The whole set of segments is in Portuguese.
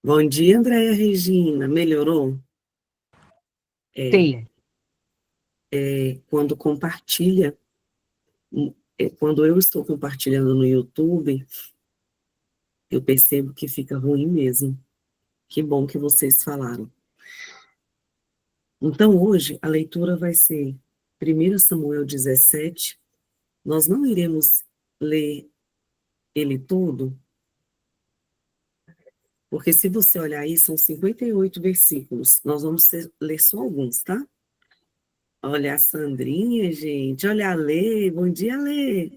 Bom dia, Andréia Regina. Melhorou? É, Sim. quando compartilha, quando eu estou compartilhando no YouTube, eu percebo que fica ruim mesmo. Que bom que vocês falaram. Então, hoje, a leitura vai ser 1 Samuel 17. Nós não iremos ler ele todo, porque se você olhar aí, são 58 versículos. Nós vamos ler só alguns, tá? Olha a Sandrinha, gente. Olha a Lê. Bom dia, Lê.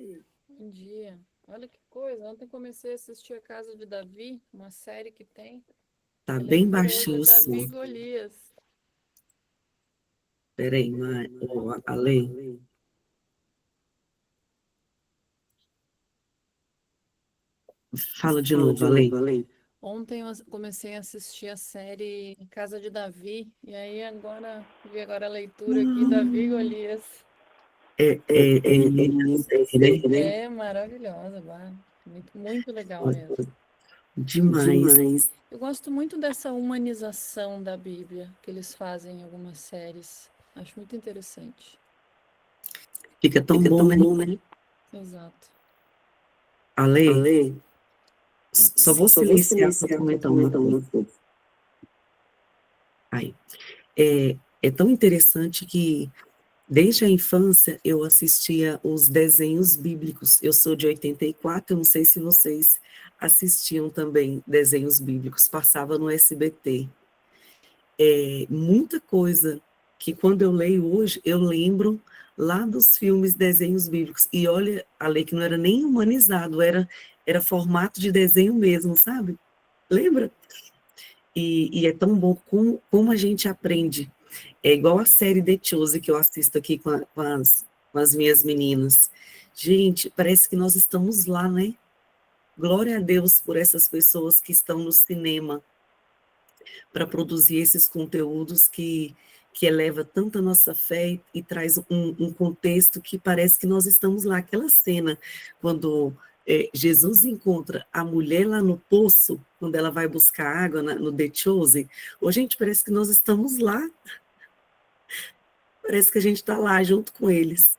Bom dia. Olha que coisa. Ontem comecei a assistir A Casa de Davi, uma série que tem. Tá E a bem leitura hoje é baixinho o Davi e som. Golias. Peraí, a Lê. Fala de Fala novo, de a novo, Lê. Ale. Ontem eu comecei a assistir a série Casa de Davi. E aí agora, vi agora a leitura aqui, Davi e Golias. É linda a série, né? É maravilhosa, vai. Muito, muito legal Olha, mesmo. demais. Demais. Eu gosto muito dessa humanização da Bíblia que eles fazem em algumas séries. Acho muito interessante. Fica tão Fica bom, tão né? bom, né? Exato. A Lê, Ale, só vou só vou silenciar para silenciar para comentar uma comentar coisa. uma coisa. Aí. É tão interessante que, desde a infância, eu assistia os desenhos bíblicos. Eu sou de 84, eu não sei se vocês assistiam também desenhos bíblicos. Passava no SBT. Muita coisa que quando eu leio hoje, eu lembro lá dos filmes, desenhos bíblicos. E olha, a lei que não era nem humanizado, era formato de desenho mesmo, sabe? Lembra? E é tão bom como a gente aprende. É igual a série The Chosen que eu assisto aqui com as minhas meninas. Gente, parece que nós estamos lá, né? Glória a Deus por essas pessoas que estão no cinema, para produzir esses conteúdos que eleva tanto a nossa fé e traz um contexto que parece que nós estamos lá. Aquela cena, quando Jesus encontra a mulher lá no poço, quando ela vai buscar água no The Chosen, gente, parece que nós estamos lá, parece que a gente está lá junto com eles.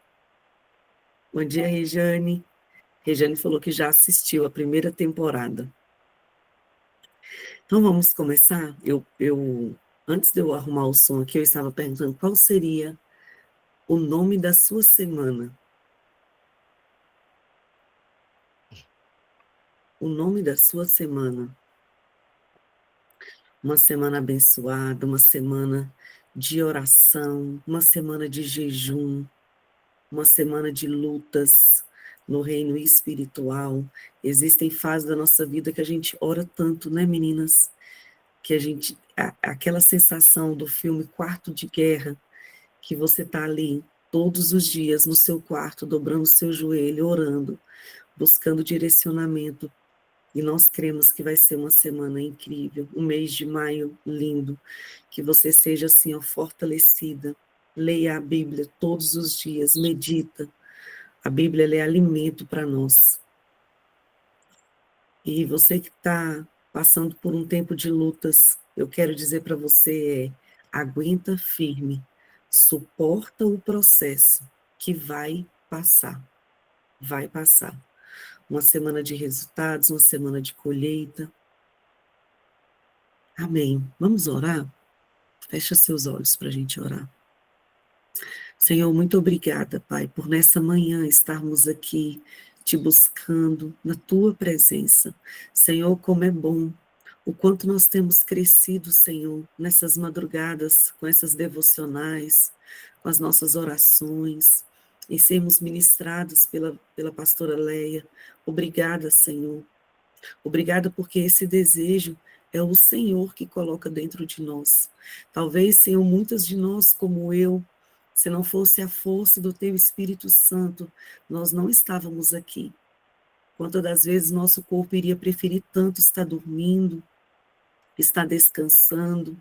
Bom dia, Rejane. Rejane falou que já assistiu a primeira temporada. Então vamos começar? Antes de eu arrumar o som aqui, eu estava perguntando qual seria o nome da sua semana. O nome da sua semana. Uma semana abençoada, uma semana de oração, uma semana de jejum, uma semana de lutas no reino espiritual. Existem fases da nossa vida que a gente ora tanto, né, meninas? Que a gente, aquela sensação do filme Quarto de Guerra, que você está ali todos os dias no seu quarto, dobrando o seu joelho, orando, buscando direcionamento. E nós cremos que vai ser uma semana incrível, um mês de maio lindo, que você seja assim, ó, fortalecida. Leia a Bíblia todos os dias, medita. A Bíblia ela é alimento para nós. E você que está passando por um tempo de lutas, eu quero dizer para você aguenta firme, suporta o processo que vai passar, vai passar. Uma semana de resultados, uma semana de colheita. Amém. Vamos orar? Fecha seus olhos para a gente orar. Senhor, muito obrigada, Pai, por nessa manhã estarmos aqui te buscando na tua presença. Senhor, como é bom o quanto nós temos crescido, Senhor, nessas madrugadas, com essas devocionais, com as nossas orações, e sermos ministrados pela pastora Leia. Obrigada, Senhor. Obrigada porque esse desejo é o Senhor que coloca dentro de nós. Talvez, Senhor, muitas de nós, como eu, se não fosse a força do Teu Espírito Santo, nós não estávamos aqui. Quantas das vezes nosso corpo iria preferir tanto estar dormindo, estar descansando,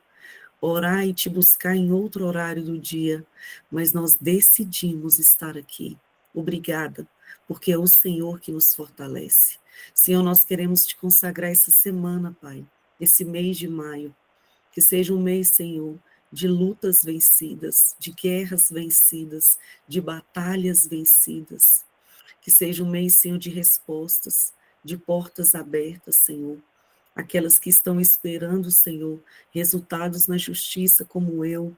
orar e te buscar em outro horário do dia, mas nós decidimos estar aqui. Obrigada, porque é o Senhor que nos fortalece. Senhor, nós queremos te consagrar essa semana, Pai. esse mês de maio. Que seja um mês, Senhor, de lutas vencidas, de guerras vencidas, de batalhas vencidas. Que seja um mês, Senhor, de respostas, de portas abertas, Senhor. Aquelas que estão esperando, Senhor, resultados na justiça como eu.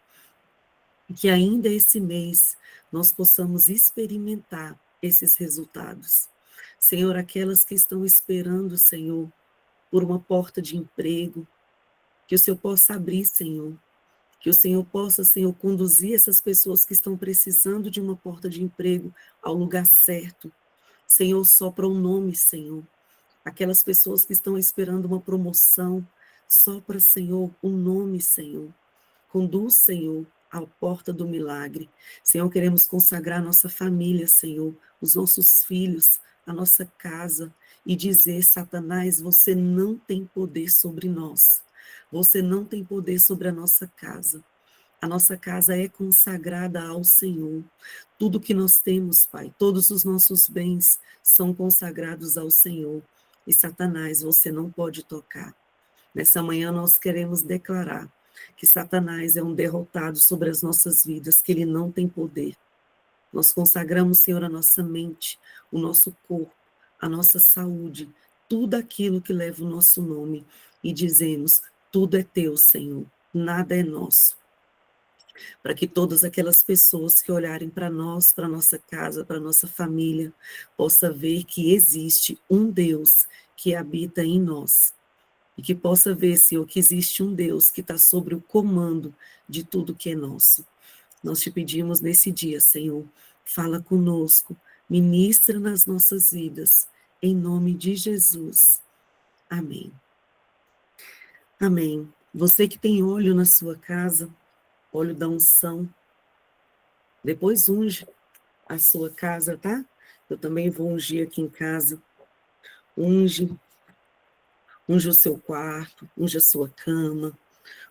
Que ainda esse mês nós possamos experimentar esses resultados. Senhor, aquelas que estão esperando, Senhor, por uma porta de emprego, que o Senhor possa abrir, Senhor. Que o Senhor possa, Senhor, conduzir essas pessoas que estão precisando de uma porta de emprego ao lugar certo. Senhor, sopra um nome, Senhor. Aquelas pessoas que estão esperando uma promoção, sopra, Senhor, um nome, Senhor. Conduz, Senhor, à porta do milagre. Senhor, queremos consagrar nossa família, Senhor, os nossos filhos, a nossa casa, e dizer, Satanás, você não tem poder sobre nós. Você não tem poder sobre a nossa casa. A nossa casa é consagrada ao Senhor. Tudo que nós temos, Pai, todos os nossos bens são consagrados ao Senhor. E Satanás, você não pode tocar. Nessa manhã nós queremos declarar que Satanás é um derrotado sobre as nossas vidas, que ele não tem poder. Nós consagramos, Senhor, a nossa mente, o nosso corpo, a nossa saúde, tudo aquilo que leva o nosso nome, e dizemos, tudo é teu, Senhor, nada é nosso. Para que todas aquelas pessoas que olharem para nós, para nossa casa, para nossa família, possa ver que existe um Deus que habita em nós. E que possa ver, Senhor, que existe um Deus que está sobre o comando de tudo que é nosso. Nós te pedimos nesse dia, Senhor, fala conosco, ministra nas nossas vidas, em nome de Jesus. Amém. Amém. Você que tem óleo na sua casa, óleo da unção, depois unge a sua casa, tá? Eu também vou ungir aqui em casa. Unge o seu quarto, unge a sua cama,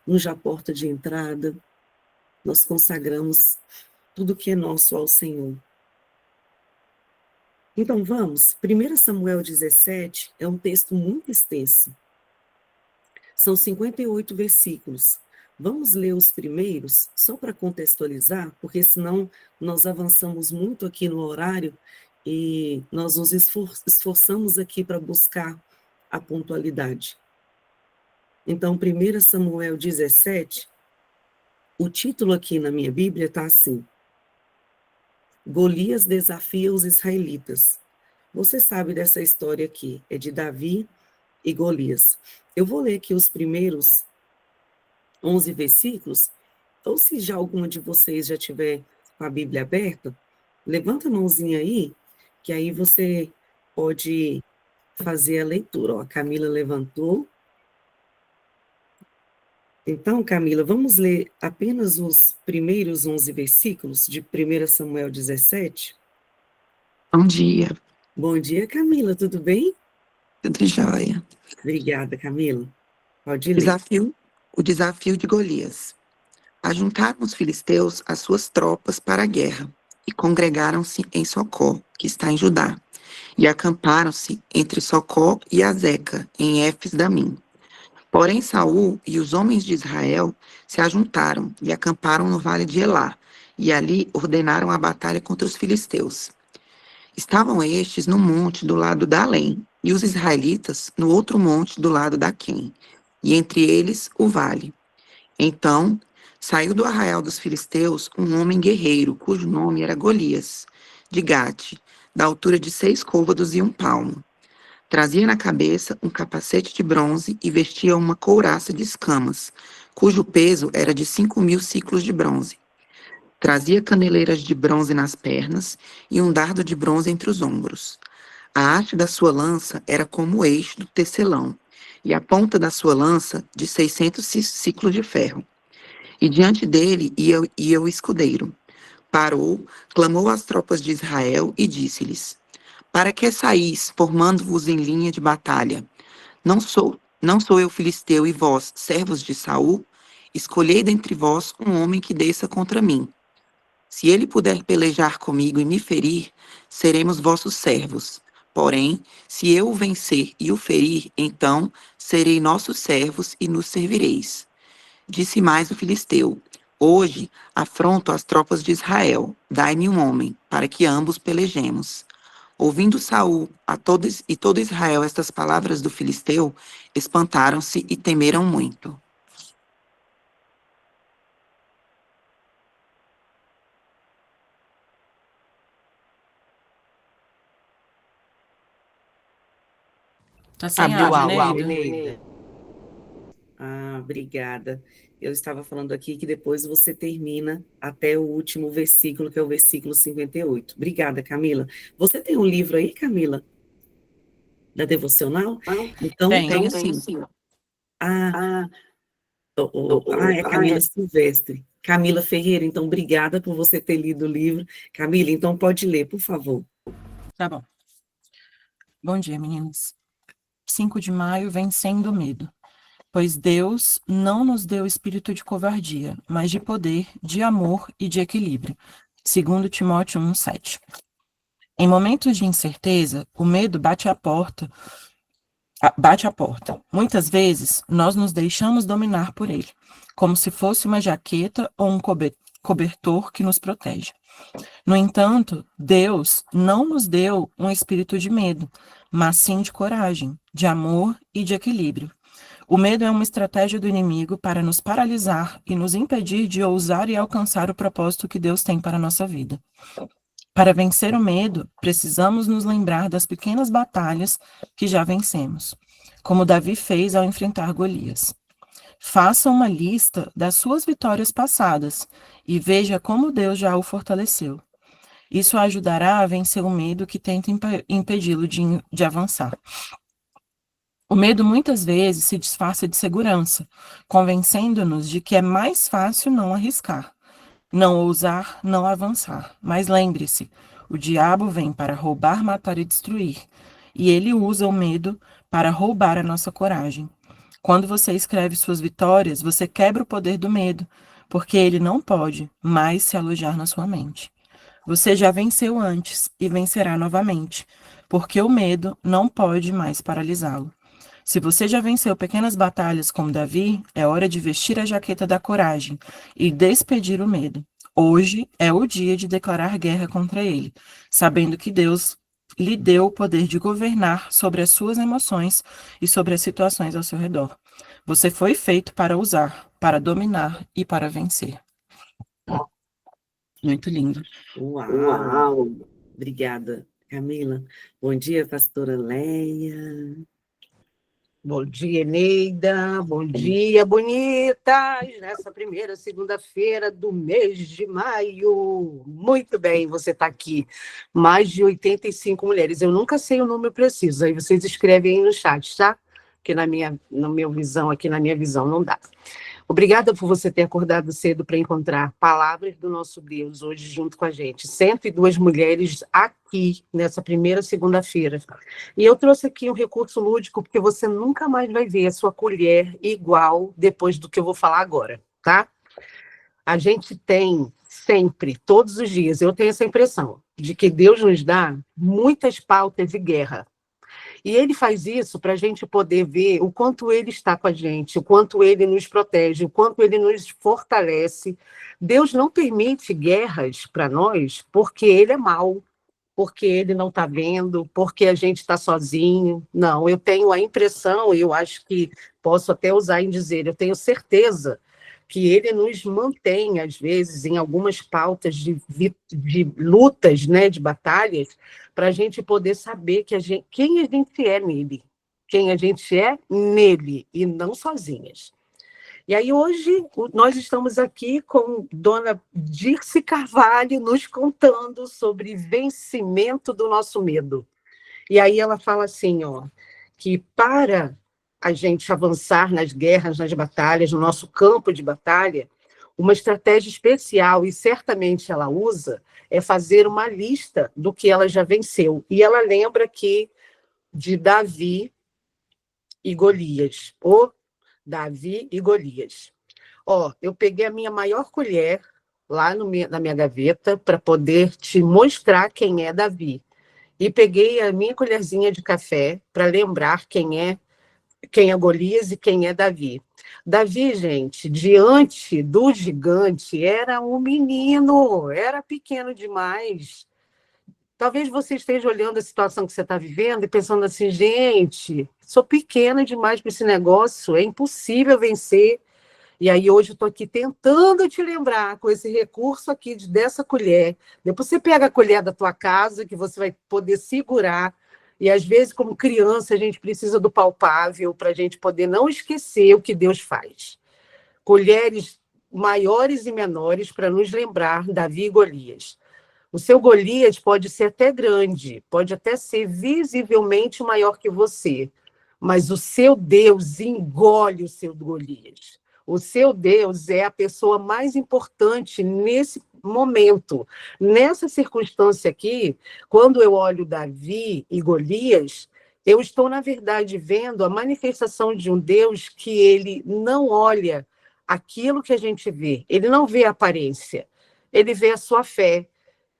unge a porta de entrada. Nós consagramos tudo que é nosso ao Senhor. Então vamos, 1 Samuel 17 é um texto muito extenso. São 58 versículos. Vamos ler os primeiros, só para contextualizar, porque senão nós avançamos muito aqui no horário e nós nos esforçamos aqui para buscar a pontualidade. Então, 1 Samuel 17, o título aqui na minha Bíblia está assim: Golias desafia os israelitas. Você sabe dessa história aqui, é de Davi e Golias. Eu vou ler aqui os primeiros 11 versículos, ou se já alguma de vocês já tiver com a Bíblia aberta, levanta a mãozinha aí, que aí você pode fazer a leitura. Ó, a Camila levantou. Então, Camila, vamos ler apenas os primeiros 11 versículos de 1 Samuel 17? Bom dia, Bom dia, Camila, tudo bem? tudo jóia. Obrigada, Camila. Pode ler. O desafio de Golias. Ajuntaram os filisteus as suas tropas para a guerra e congregaram-se em Socó, que está em Judá, e acamparam-se entre Socó e Azeca, em Éfes-Damim. Porém, Saul e os homens de Israel se ajuntaram e acamparam no vale de Elá, e ali ordenaram a batalha contra os filisteus. Estavam estes no monte do lado da Além, e os israelitas no outro monte do lado da Quém, e entre eles o vale. Então, saiu do arraial dos filisteus um homem guerreiro, cujo nome era Golias, de Gate, da altura de 6 côvados e 1 palmo. Trazia na cabeça um capacete de bronze e vestia uma couraça de escamas, cujo peso era de 5.000 siclos de bronze. Trazia caneleiras de bronze nas pernas e um dardo de bronze entre os ombros. A haste da sua lança era como o eixo do tecelão, e a ponta da sua lança de 600 siclos de ferro. E diante dele ia o escudeiro. Parou, clamou às tropas de Israel e disse-lhes: Para que saís, formando-vos em linha de batalha? Não sou eu filisteu e vós, servos de Saul? Escolhei dentre vós um homem que desça contra mim. Se ele puder pelejar comigo e me ferir, seremos vossos servos. Porém, se eu o vencer e o ferir, então serei nossos servos e nos servireis. Disse mais o filisteu: Hoje afronto as tropas de Israel. Dai-me um homem, para que ambos pelejemos. Ouvindo Saul a todos e todo Israel estas palavras do filisteu, espantaram-se e temeram muito. Tá sem Abriu o áudio, áudio, Neida? Neida. Ah, obrigada. Eu estava falando aqui que depois você termina até o último versículo, que é o versículo 58. Obrigada, Camila. Você tem um livro aí, Camila, da devocional? Então, Tenho. Tenho sim. ah, é a Camila Silvestre. Camila Ferreira, então, obrigada por você ter lido o livro. Camila, então pode ler, por favor. Tá bom. Bom dia, meninas. 5 de maio, vencendo o medo. Pois Deus não nos deu espírito de covardia, mas de poder, de amor e de equilíbrio. 2 Timóteo 1:7. Em momentos de incerteza, o medo bate à porta. Muitas vezes, nós nos deixamos dominar por ele, como se fosse uma jaqueta ou um cobertor que nos protege. No entanto, Deus não nos deu um espírito de medo, mas sim de coragem, de amor e de equilíbrio. O medo é uma estratégia do inimigo para nos paralisar e nos impedir de ousar e alcançar o propósito que Deus tem para a nossa vida. Para vencer o medo, precisamos nos lembrar das pequenas batalhas que já vencemos, como Davi fez ao enfrentar Golias. Faça uma lista das suas vitórias passadas e veja como Deus já o fortaleceu. Isso ajudará a vencer o medo que tenta impedi-lo de avançar. O medo muitas vezes se disfarça de segurança, convencendo-nos de que é mais fácil não arriscar, não ousar, não avançar. Mas lembre-se, o diabo vem para roubar, matar e destruir, e ele usa o medo para roubar a nossa coragem. Quando você escreve suas vitórias, você quebra o poder do medo, porque ele não pode mais se alojar na sua mente. Você já venceu antes e vencerá novamente, porque o medo não pode mais paralisá-lo. Se você já venceu pequenas batalhas como Davi, é hora de vestir a jaqueta da coragem e despedir o medo. Hoje é o dia de declarar guerra contra ele, sabendo que Deus lhe deu o poder de governar sobre as suas emoções e sobre as situações ao seu redor. Você foi feito para usar, para dominar e para vencer. Muito lindo. Uau! Obrigada, Camila. Bom dia, pastora Leia. Bom dia, Eneida. Bom dia, bonitas! Nessa primeira segunda-feira do mês de maio. Muito bem, você está aqui. Mais de 85 mulheres. Eu nunca sei o número preciso. Aí vocês escrevem aí no chat, tá? Porque na minha visão não dá. Obrigada por você ter acordado cedo para encontrar palavras do nosso Deus hoje junto com a gente. 102 mulheres aqui nessa primeira segunda-feira. E eu trouxe aqui um recurso lúdico, porque você nunca mais vai ver a sua colher igual depois do que eu vou falar agora, tá? A gente tem sempre, todos os dias, eu tenho essa impressão de que Deus nos dá muitas pautas de guerra. E ele faz isso para a gente poder ver o quanto ele está com a gente, o quanto ele nos protege, o quanto ele nos fortalece. Deus não permite guerras para nós porque ele é mau, porque ele não está vendo, porque a gente está sozinho. Não, eu tenho a impressão, e eu acho que posso até usar em dizer, eu tenho certeza que ele nos mantém, às vezes, em algumas pautas de lutas, né, de batalhas, para a gente poder saber quem a gente é nele, quem a gente é nele, e não sozinhas. E aí hoje nós estamos aqui com Dona Dirce Carvalho nos contando sobre vencimento do nosso medo. E aí ela fala assim, ó, que para a gente avançar nas guerras, nas batalhas, no nosso campo de batalha, uma estratégia especial, e certamente ela usa, é fazer uma lista do que ela já venceu. E ela lembra aqui de Davi e Golias, Davi e Golias. Ó, eu peguei a minha maior colher lá na minha gaveta para poder te mostrar quem é Davi. e peguei a minha colherzinha de café para lembrar quem é Golias e quem é Davi. Davi, gente, diante do gigante, era um menino, era pequeno demais. Talvez você esteja olhando a situação que você está vivendo e pensando assim, gente, sou pequena demais para esse negócio, é impossível vencer. E aí hoje eu estou aqui tentando te lembrar com esse recurso aqui dessa colher. Depois você pega a colher da tua casa, que você vai poder segurar. E às vezes, como criança, a gente precisa do palpável para a gente poder não esquecer o que Deus faz. Colheres maiores e menores para nos lembrar Davi e Golias. O seu Golias pode ser até grande, pode até ser visivelmente maior que você, mas o seu Deus engole o seu Golias. O seu Deus é a pessoa mais importante nesse momento. Nessa circunstância aqui, quando eu olho Davi e Golias, eu estou, na verdade, vendo a manifestação de um Deus que ele não olha aquilo que a gente vê, ele não vê a aparência, ele vê a sua fé.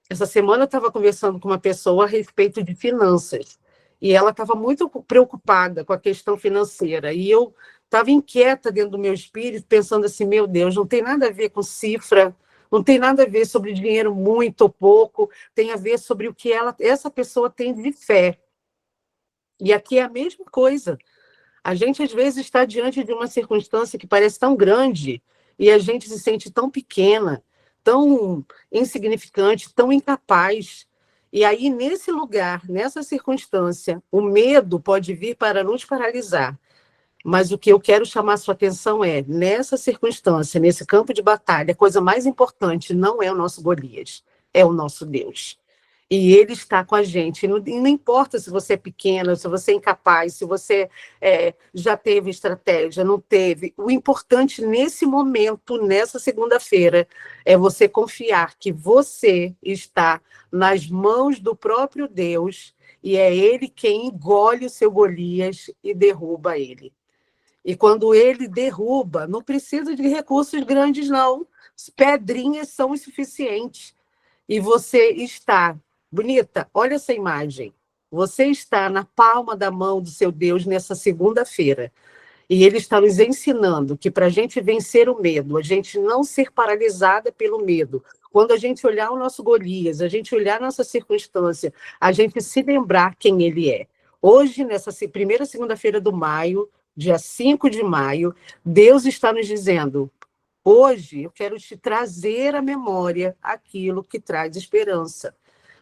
Essa semana eu estava conversando com uma pessoa a respeito de finanças, e ela estava muito preocupada com a questão financeira, e eu estava inquieta dentro do meu espírito, pensando assim, meu Deus, não tem nada a ver com cifra, não tem nada a ver sobre dinheiro muito ou pouco, tem a ver sobre o que essa pessoa tem de fé. E aqui é a mesma coisa. A gente, às vezes, está diante de uma circunstância que parece tão grande e a gente se sente tão pequena, tão insignificante, tão incapaz. E aí, nesse lugar, nessa circunstância, o medo pode vir para nos paralisar. Mas o que eu quero chamar a sua atenção é, nessa circunstância, nesse campo de batalha, a coisa mais importante não é o nosso Golias, é o nosso Deus. E ele está com a gente. E não importa se você é pequena, se você é incapaz, se você já teve estratégia, não teve. O importante nesse momento, nessa segunda-feira, é você confiar que você está nas mãos do próprio Deus e é ele quem engole o seu Golias e derruba ele. E quando ele derruba, não precisa de recursos grandes, não. Pedrinhas são o suficiente. E você está, bonita, olha essa imagem. Você está na palma da mão do seu Deus nessa segunda-feira. E ele está nos ensinando que para a gente vencer o medo, a gente não ser paralisada pelo medo, quando a gente olhar o nosso Golias, a gente olhar a nossa circunstância, a gente se lembrar quem ele é. Hoje, nessa primeira segunda-feira do maio, dia 5 de maio, Deus está nos dizendo, hoje eu quero te trazer à memória aquilo que traz esperança.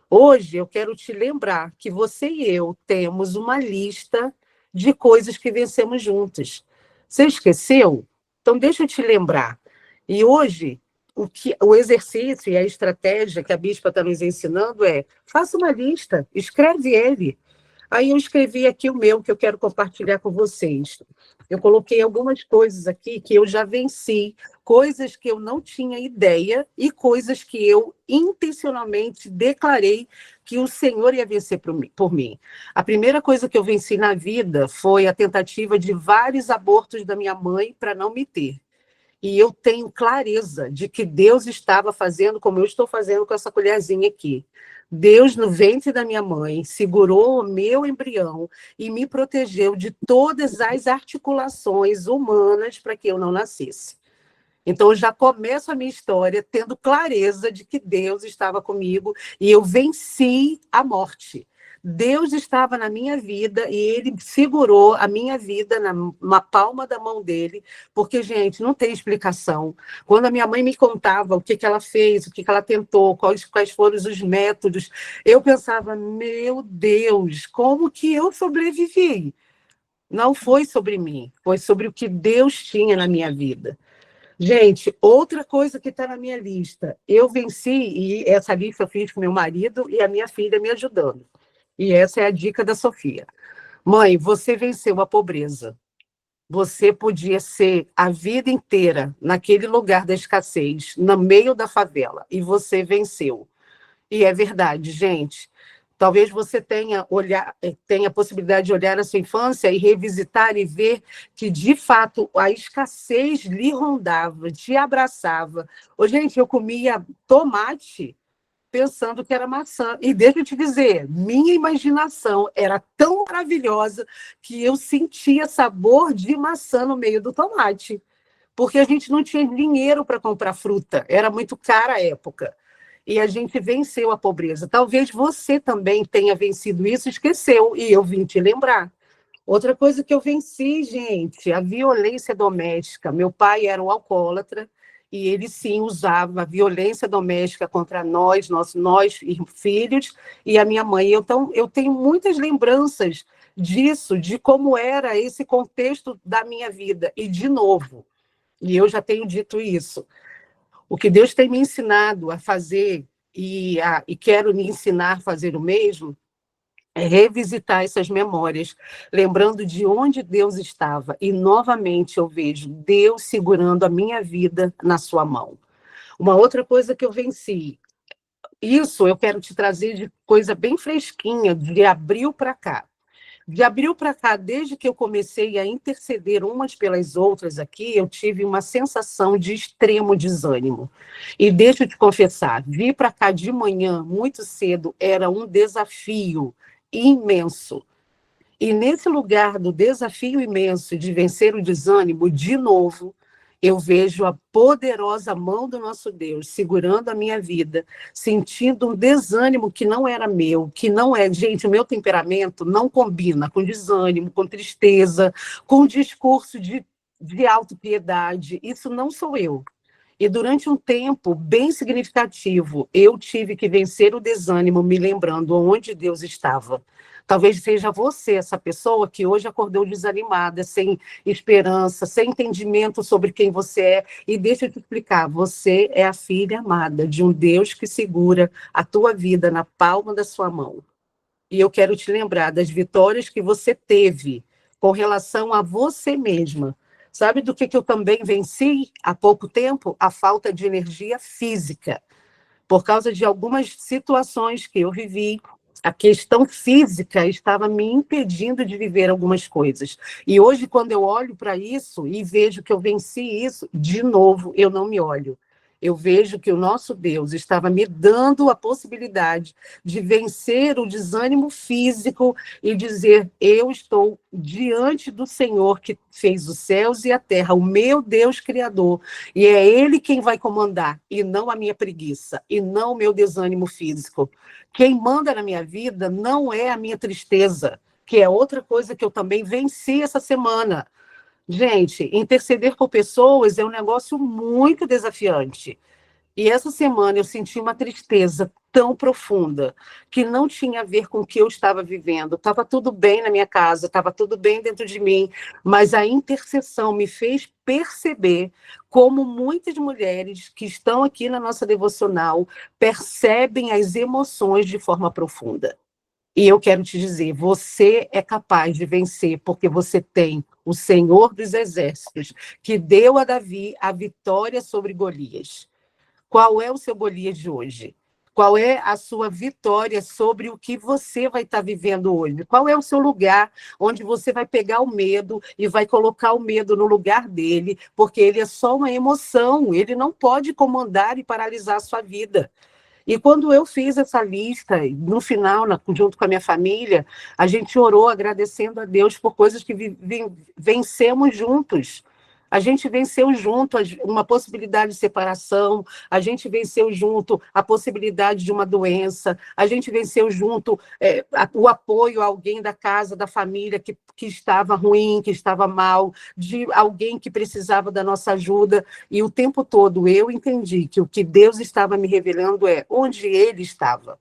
Hoje eu quero te lembrar que você e eu temos uma lista de coisas que vencemos juntos. Você esqueceu? Então deixa eu te lembrar. E hoje o exercício e a estratégia que a bispa está nos ensinando é, faça uma lista, escreve ele. Aí eu escrevi aqui o meu, que eu quero compartilhar com vocês. Eu coloquei algumas coisas aqui que eu já venci, coisas que eu não tinha ideia e coisas que eu intencionalmente declarei que o Senhor ia vencer por mim. A primeira coisa que eu venci na vida foi a tentativa de vários abortos da minha mãe para não me ter. E eu tenho clareza de que Deus estava fazendo como eu estou fazendo com essa colherzinha aqui. Deus, no ventre da minha mãe, segurou o meu embrião e me protegeu de todas as articulações humanas para que eu não nascesse. Então, eu já começo a minha história tendo clareza de que Deus estava comigo e eu venci a morte. Deus estava na minha vida e ele segurou a minha vida na palma da mão dele, porque, gente, não tem explicação. Quando a minha mãe me contava o que ela fez, o que ela tentou, quais foram os métodos, eu pensava, meu Deus, como que eu sobrevivi? Não foi sobre mim, foi sobre o que Deus tinha na minha vida. Gente, outra coisa que está na minha lista, eu venci, e essa lista eu fiz com meu marido e a minha filha me ajudando. E essa é a dica da Sofia. Mãe, você venceu a pobreza. Você podia ser a vida inteira naquele lugar da escassez, no meio da favela, e você venceu. E é verdade, gente. Talvez você tenha a possibilidade de olhar a sua infância e revisitar e ver que, de fato, a escassez lhe rondava, te abraçava. Ô, gente, eu comia tomate pensando que era maçã. E deixa eu te dizer, minha imaginação era tão maravilhosa que eu sentia sabor de maçã no meio do tomate, porque a gente não tinha dinheiro para comprar fruta, era muito cara a época. E a gente venceu a pobreza. Talvez você também tenha vencido isso, esqueceu, e eu vim te lembrar. Outra coisa que eu venci, gente, a violência doméstica. Meu pai era um alcoólatra e ele sim usava a violência doméstica contra nós filhos, e a minha mãe. Então, eu tenho muitas lembranças disso, de como era esse contexto da minha vida. E, de novo, e eu já tenho dito isso, o que Deus tem me ensinado a fazer, e quero me ensinar a fazer o mesmo, é revisitar essas memórias, lembrando de onde Deus estava. E, novamente, eu vejo Deus segurando a minha vida na sua mão. Uma outra coisa que eu venci, isso eu quero te trazer de coisa bem fresquinha, de abril para cá. De abril para cá, desde que eu comecei a interceder umas pelas outras aqui, eu tive uma sensação de extremo desânimo. E deixa eu te confessar, vir para cá de manhã, muito cedo, era um desafio imenso. E nesse lugar do desafio imenso de vencer o desânimo, de novo, eu vejo a poderosa mão do nosso Deus segurando a minha vida, sentindo um desânimo que não era meu, que não é... Gente, o meu temperamento não combina com desânimo, com tristeza, com discurso de autopiedade. Isso não sou eu. E durante um tempo bem significativo, eu tive que vencer o desânimo, me lembrando onde Deus estava. Talvez seja você, essa pessoa que hoje acordou desanimada, sem esperança, sem entendimento sobre quem você é. E deixa eu te explicar, você é a filha amada de um Deus que segura a tua vida na palma da sua mão. E eu quero te lembrar das vitórias que você teve com relação a você mesma. Sabe do que eu também venci há pouco tempo? A falta de energia física. Por causa de algumas situações que eu vivi, a questão física estava me impedindo de viver algumas coisas. E hoje, quando eu olho para isso e vejo que eu venci isso, de novo, eu não me olho. Eu vejo que o nosso Deus estava me dando a possibilidade de vencer o desânimo físico e dizer, eu estou diante do Senhor que fez os céus e a terra, o meu Deus Criador, e é Ele quem vai comandar, e não a minha preguiça, e não o meu desânimo físico. Quem manda na minha vida não é a minha tristeza, que é outra coisa que eu também venci essa semana. Gente, interceder por pessoas é um negócio muito desafiante. E essa semana eu senti uma tristeza tão profunda, que não tinha a ver com o que eu estava vivendo. Estava tudo bem na minha casa, estava tudo bem dentro de mim, mas a intercessão me fez perceber como muitas mulheres que estão aqui na nossa devocional percebem as emoções de forma profunda. E eu quero te dizer, você é capaz de vencer, porque você tem o Senhor dos Exércitos, que deu a Davi a vitória sobre Golias. Qual é o seu Golias de hoje? Qual é a sua vitória sobre o que você vai estar vivendo hoje? Qual é o seu lugar onde você vai pegar o medo e vai colocar o medo no lugar dele, porque ele é só uma emoção, ele não pode comandar e paralisar a sua vida. E quando eu fiz essa lista, no final, junto com a minha família, a gente orou agradecendo a Deus por coisas que vencemos juntos. A gente venceu junto uma possibilidade de separação, a gente venceu junto a possibilidade de uma doença, a gente venceu junto o apoio a alguém da casa, da família que estava ruim, que estava mal, de alguém que precisava da nossa ajuda. E o tempo todo eu entendi que o que Deus estava me revelando é onde Ele estava.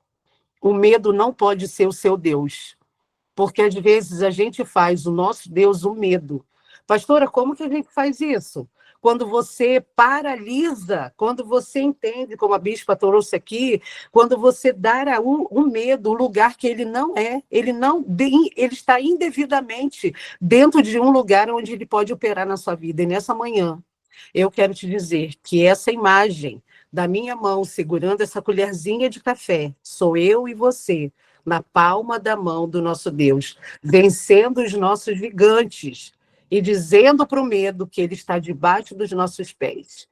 O medo não pode ser o seu Deus, porque às vezes a gente faz o nosso Deus o medo. Pastora, como que a gente faz isso? Quando você paralisa, quando você entende, como a bispa trouxe aqui, quando você dá o medo, o lugar que ele não é, ele está indevidamente dentro de um lugar onde ele pode operar na sua vida. E nessa manhã, eu quero te dizer que essa imagem da minha mão segurando essa colherzinha de café, sou eu e você, na palma da mão do nosso Deus, vencendo os nossos gigantes, e dizendo para o medo que ele está debaixo dos nossos pés.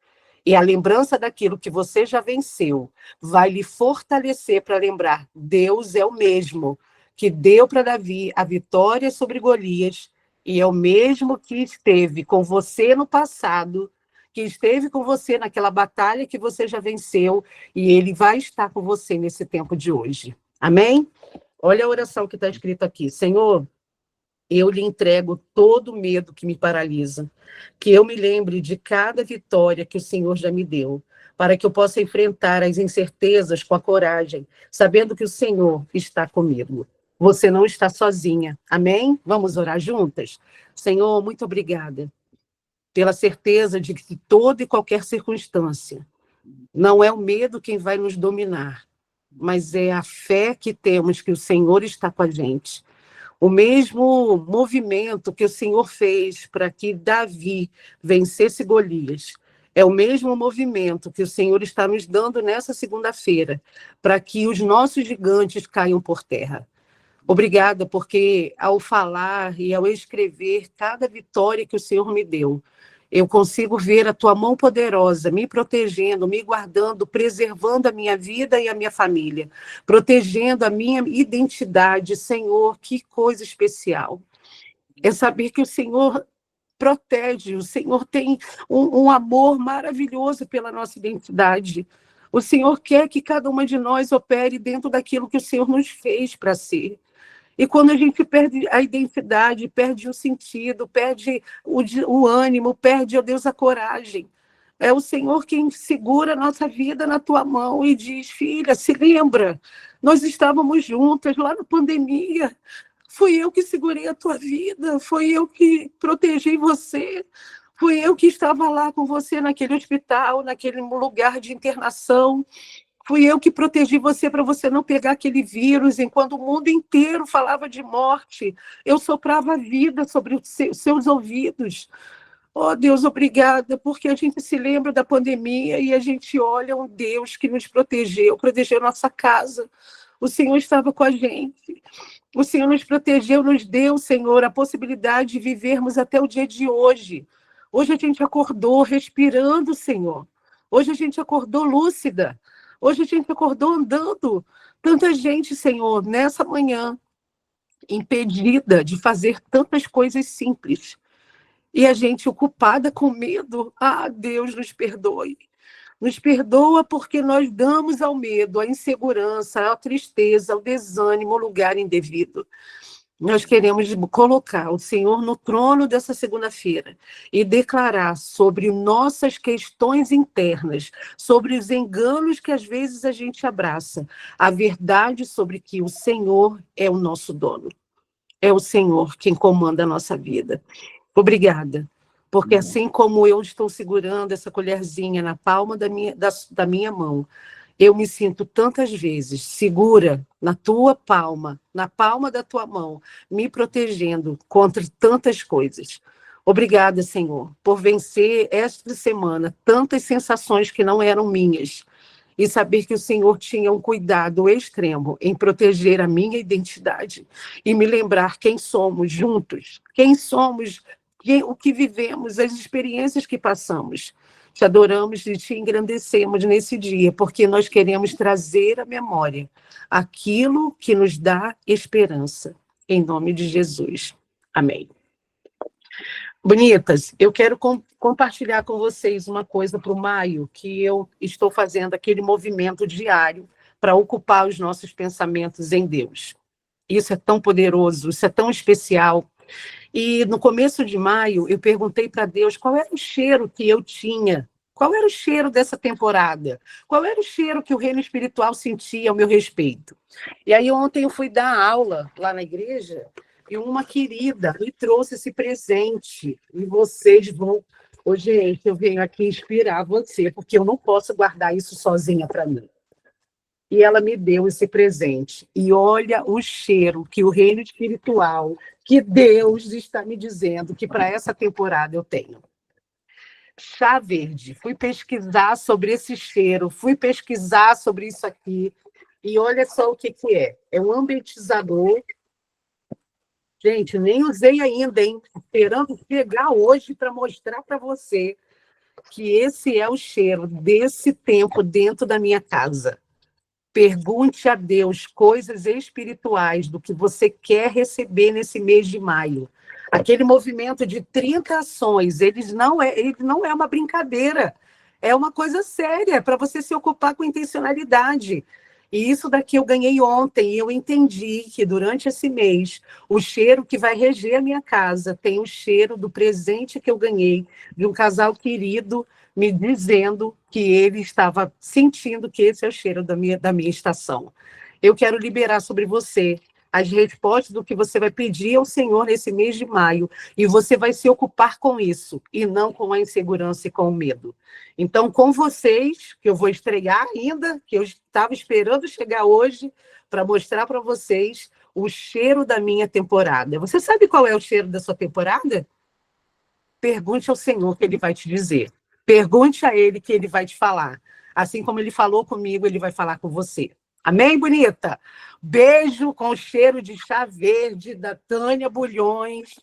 E a lembrança daquilo que você já venceu vai lhe fortalecer para lembrar: Deus é o mesmo que deu para Davi a vitória sobre Golias, e é o mesmo que esteve com você no passado, que esteve com você naquela batalha que você já venceu, e ele vai estar com você nesse tempo de hoje. Amém? Olha a oração que está escrita aqui. Senhor, eu lhe entrego todo o medo que me paralisa, que eu me lembre de cada vitória que o Senhor já me deu, para que eu possa enfrentar as incertezas com a coragem, sabendo que o Senhor está comigo. Você não está sozinha. Amém? Vamos orar juntas? Senhor, muito obrigada pela certeza de que toda e qualquer circunstância, não é o medo quem vai nos dominar, mas é a fé que temos que o Senhor está com a gente. O mesmo movimento que o Senhor fez para que Davi vencesse Golias, é o mesmo movimento que o Senhor está nos dando nessa segunda-feira, para que os nossos gigantes caiam por terra. Obrigada, porque ao falar e ao escrever cada vitória que o Senhor me deu, eu consigo ver a tua mão poderosa me protegendo, me guardando, preservando a minha vida e a minha família, protegendo a minha identidade. Senhor, que coisa especial. É saber que o Senhor protege, o Senhor tem um amor maravilhoso pela nossa identidade. O Senhor quer que cada uma de nós opere dentro daquilo que o Senhor nos fez para ser. E quando a gente perde a identidade, perde o sentido, perde o ânimo, perde, ó Deus, a coragem. É o Senhor quem segura a nossa vida na tua mão e diz: filha, se lembra, nós estávamos juntas lá na pandemia, fui eu que segurei a tua vida, foi eu que protegi você, fui eu que estava lá com você naquele hospital, naquele lugar de internação. Fui eu que protegi você para você não pegar aquele vírus, enquanto o mundo inteiro falava de morte. Eu soprava a vida sobre os seus ouvidos. Oh, Deus, obrigada, porque a gente se lembra da pandemia e a gente olha um Deus que nos protegeu nossa casa. O Senhor estava com a gente. O Senhor nos protegeu, nos deu, Senhor, a possibilidade de vivermos até o dia de hoje. Hoje a gente acordou respirando, Senhor. Hoje a gente acordou lúcida. Hoje a gente acordou andando. Tanta gente, Senhor, nessa manhã, impedida de fazer tantas coisas simples. E a gente ocupada com medo. Ah, Deus, nos perdoe. Nos perdoa porque nós damos ao medo, à insegurança, à tristeza, ao desânimo, lugar indevido. Nós queremos colocar o Senhor no trono dessa segunda-feira e declarar sobre nossas questões internas, sobre os enganos que às vezes a gente abraça, a verdade sobre que o Senhor é o nosso dono. É o Senhor quem comanda a nossa vida. Obrigada, porque assim como eu estou segurando essa colherzinha na palma da minha mão, eu me sinto tantas vezes segura na tua palma, na palma da tua mão, me protegendo contra tantas coisas. Obrigada, Senhor, por vencer esta semana tantas sensações que não eram minhas e saber que o Senhor tinha um cuidado extremo em proteger a minha identidade e me lembrar quem somos juntos, quem somos, o que vivemos, as experiências que passamos. Te adoramos e te engrandecemos nesse dia, porque nós queremos trazer à memória aquilo que nos dá esperança. Em nome de Jesus. Amém. Bonitas, eu quero compartilhar com vocês uma coisa para o maio, que eu estou fazendo aquele movimento diário para ocupar os nossos pensamentos em Deus. Isso é tão poderoso, isso é tão especial. E no começo de maio, eu perguntei para Deus qual era o cheiro que eu tinha, qual era o cheiro dessa temporada, qual era o cheiro que o reino espiritual sentia ao meu respeito. E aí ontem eu fui dar aula lá na igreja e uma querida me trouxe esse presente. E vocês vão... Ô, gente, eu venho aqui inspirar você, porque eu não posso guardar isso sozinha para mim. E ela me deu esse presente. E olha o cheiro que o reino espiritual, que Deus está me dizendo que para essa temporada eu tenho. Chá verde. Fui pesquisar sobre esse cheiro, fui pesquisar sobre isso aqui. E olha só o que é. É um ambientizador. Gente, nem usei ainda, hein? Esperando pegar hoje para mostrar para você. que esse é o cheiro desse tempo dentro da minha casa. Pergunte a Deus coisas espirituais do que você quer receber nesse mês de maio. Aquele movimento de 30 ações, ele não é uma brincadeira. É uma coisa séria, para você se ocupar com intencionalidade. E isso daqui eu ganhei ontem, e eu entendi que durante esse mês, o cheiro que vai reger a minha casa tem o cheiro do presente que eu ganhei de um casal querido me dizendo que ele estava sentindo que esse é o cheiro da minha estação. Eu quero liberar sobre você as respostas do que você vai pedir ao Senhor nesse mês de maio, e você vai se ocupar com isso, e não com a insegurança e com o medo. Então, com vocês, que eu vou estrear ainda, que eu estava esperando chegar hoje, para mostrar para vocês o cheiro da minha temporada. Você sabe qual é o cheiro da sua temporada? Pergunte ao Senhor que Ele vai te dizer. Pergunte a Ele que Ele vai te falar. Assim como Ele falou comigo, Ele vai falar com você. Amém, bonita? Beijo com cheiro de chá verde da Tânia Bulhões.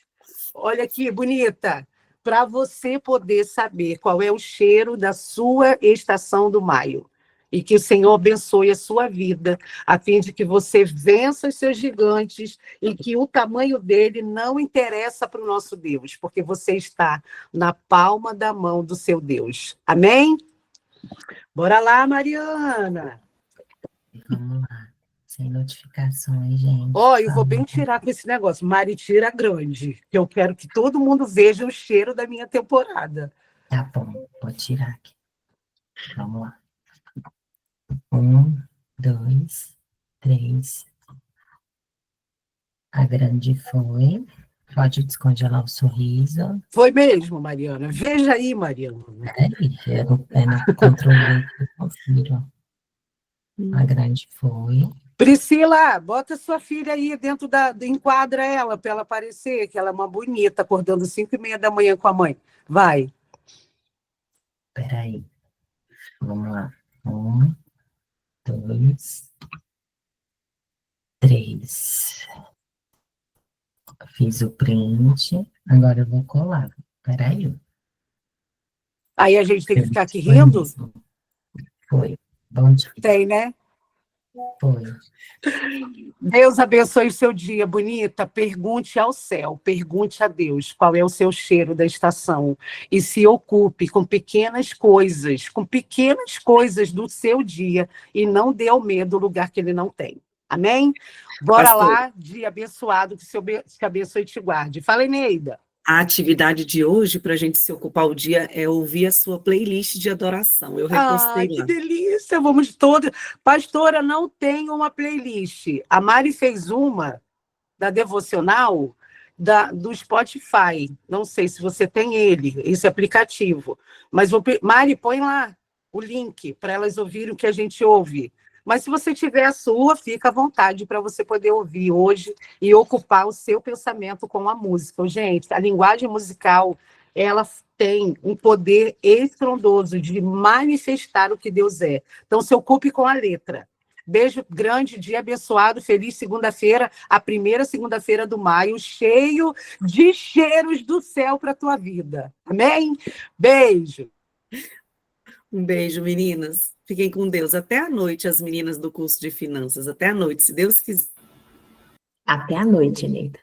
Olha aqui, bonita. Para você poder saber qual é o cheiro da sua estação do maio. E que o Senhor abençoe a sua vida, a fim de que você vença os seus gigantes e que o tamanho dele não interessa para o nosso Deus, porque você está na palma da mão do seu Deus. Amém? Bora lá, Mariana. Vamos lá. Sem notificações, gente. Ó, eu vou bem tirar com esse negócio. Mari, tira grande, que eu quero que todo mundo veja o cheiro da minha temporada. Tá bom, vou tirar aqui. Vamos lá. 1, 2, 3. A grande foi. Pode descongelar o sorriso. Foi mesmo, Mariana. Veja aí, Mariana. Peraí, é no controle que eu confiro. A grande foi. Priscila, bota sua filha aí dentro enquadra ela para ela aparecer, que ela é uma bonita, acordando 5h30 da manhã com a mãe. Vai. Peraí. Vamos lá. 1, 2, 3. Fiz o print. Agora eu vou colar. Peraí. Aí a gente tem que ficar aqui rindo? Foi. Bom dia. Tem, né? Foi. Deus abençoe o seu dia, bonita. Pergunte ao céu, pergunte a Deus qual é o seu cheiro da estação. E se ocupe com pequenas coisas do seu dia, e não dê ao medo o lugar que ele não tem. Amém? Bora Pastor. lá, dia abençoado, que te abençoe e te guarde. Fala, Eneida. A atividade de hoje, para a gente se ocupar o dia, é ouvir a sua playlist de adoração. Eu repostei Que lá. delícia! Vamos todos. Pastora, não tem uma playlist. A Mari fez uma da devocional do Spotify. Não sei se você tem esse aplicativo. Mas, Mari, põe lá o link para elas ouvirem o que a gente ouve. Mas se você tiver a sua, fica à vontade para você poder ouvir hoje e ocupar o seu pensamento com a música. Gente, a linguagem musical, ela tem um poder estrondoso de manifestar o que Deus é. Então, se ocupe com a letra. Beijo grande, dia abençoado, feliz segunda-feira, a primeira segunda-feira do maio, cheio de cheiros do céu para a tua vida. Amém? Beijo. Um beijo, meninas. Fiquem com Deus. Até a noite, as meninas do curso de finanças. Até a noite, se Deus quiser. Até a noite, Neida.